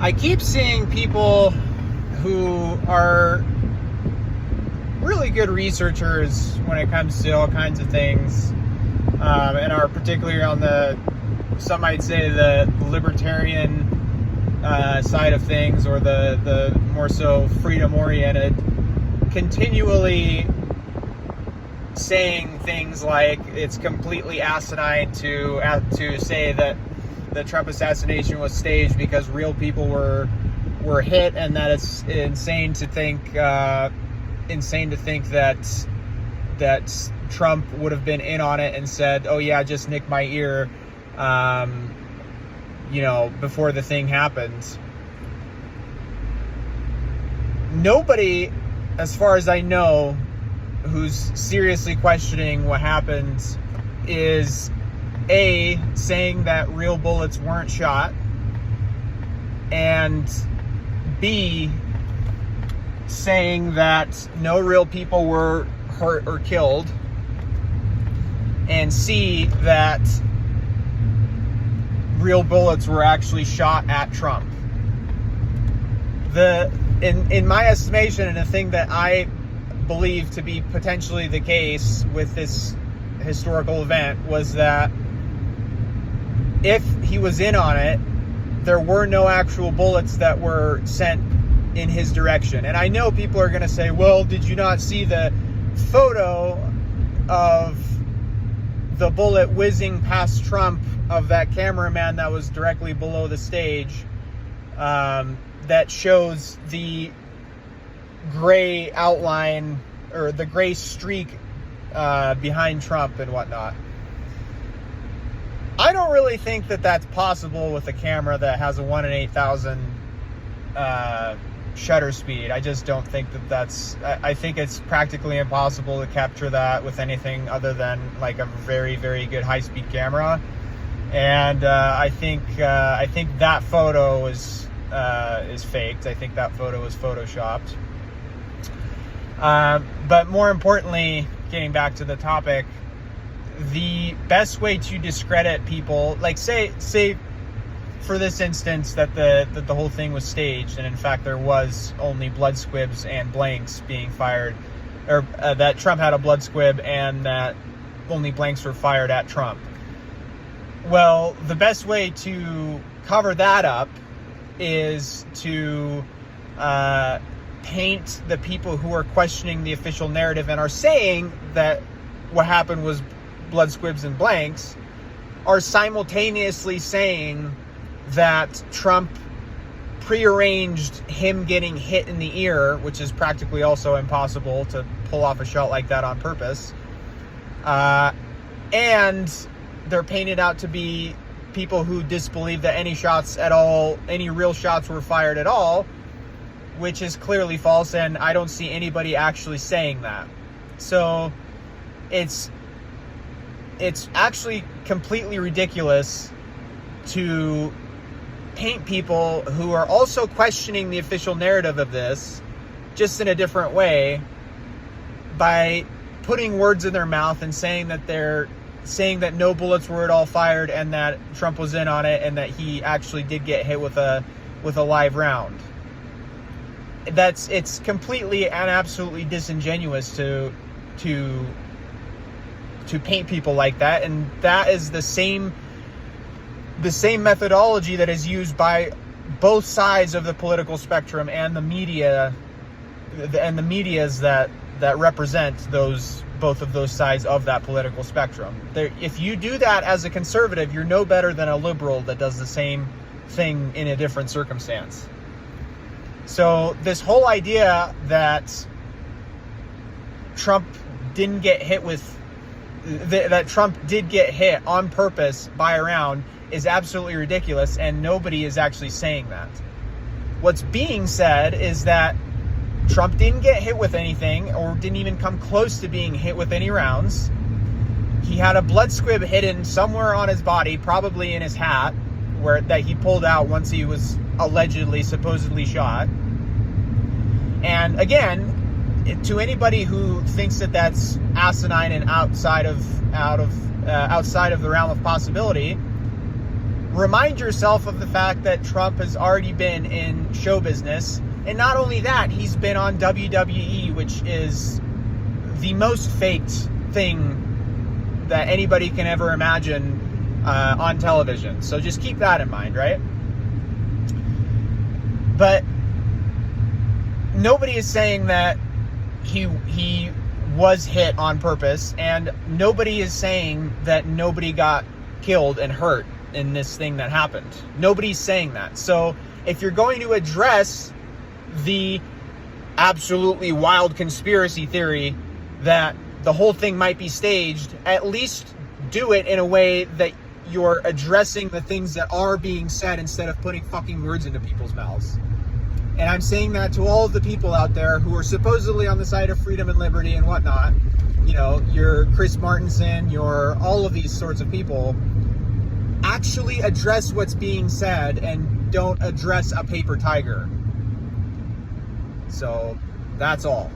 I keep seeing people who are really good researchers when it comes to all kinds of things, and are particularly on the, some might say, the libertarian side of things, or the more so freedom-oriented, continually saying things like it's completely asinine to say that the Trump assassination was staged because real people were hit, and that it's insane to think that Trump would have been in on it and said, "Oh yeah, just nick my ear," before the thing happened. Nobody, as far as I know, who's seriously questioning what happened is A, saying that real bullets weren't shot, and B, saying that no real people were hurt or killed, and C, that real bullets were actually shot at Trump. In my estimation, and the thing that I believe to be potentially the case with this historical event, was that if he was in on it, there were no actual bullets that were sent in his direction. And I know people are going to say, well, did you not see the photo of the bullet whizzing past Trump, of that cameraman that was directly below the stage, that shows the gray outline, or the gray streak behind Trump and whatnot? I don't really think that that's possible with a camera that has a 1 in 8,000 shutter speed. I just don't think that's... I think it's practically impossible to capture that with anything other than like a very, very good high-speed camera. And I think that photo is faked. I think that photo was photoshopped. But more importantly, getting back to the topic, the best way to discredit people, like say for this instance that the whole thing was staged, and in fact there was only blood squibs and blanks being fired, or that Trump had a blood squib and that only blanks were fired at Trump. Well, the best way to cover that up is to paint the people who are questioning the official narrative and are saying that what happened was blood squibs and blanks, are simultaneously saying that Trump prearranged him getting hit in the ear, which is practically also impossible to pull off a shot like that on purpose. And they're painted out to be people who disbelieve that any real shots were fired at all, which is clearly false, and I don't see anybody actually saying that. So it's actually completely ridiculous to paint people who are also questioning the official narrative of this just in a different way by putting words in their mouth and saying that they're saying that no bullets were at all fired and that Trump was in on it and that he actually did get hit with a live round. It's completely and absolutely disingenuous to paint people like that, and that is the same methodology that is used by both sides of the political spectrum and the media, and the medias that represent both of those sides of that political spectrum. If you do that as a conservative, you're no better than a liberal that does the same thing in a different circumstance. So this whole idea that Trump didn't get hit that Trump did get hit on purpose by a round is absolutely ridiculous, and nobody is actually saying that. What's being said is that Trump didn't get hit with anything, or didn't even come close to being hit with any rounds. He had a blood squib hidden somewhere on his body, probably in his hat, that he pulled out once he was supposedly shot. And again, to anybody who thinks that that's asinine and outside of the realm of possibility, remind yourself of the fact that Trump has already been in show business. And not only that, he's been on WWE, which is the most faked thing that anybody can ever imagine on television. So just keep that in mind, right? But nobody is saying that he was hit on purpose, and nobody is saying that nobody got killed and hurt in this thing that happened. Nobody's saying that. So if you're going to address the absolutely wild conspiracy theory that the whole thing might be staged, at least do it in a way that you're addressing the things that are being said instead of putting fucking words into people's mouths. And I'm saying that to all of the people out there who are supposedly on the side of freedom and liberty and whatnot. You know, your Chris Martenson, your all of these sorts of people. Actually address what's being said and don't address a paper tiger. So that's all.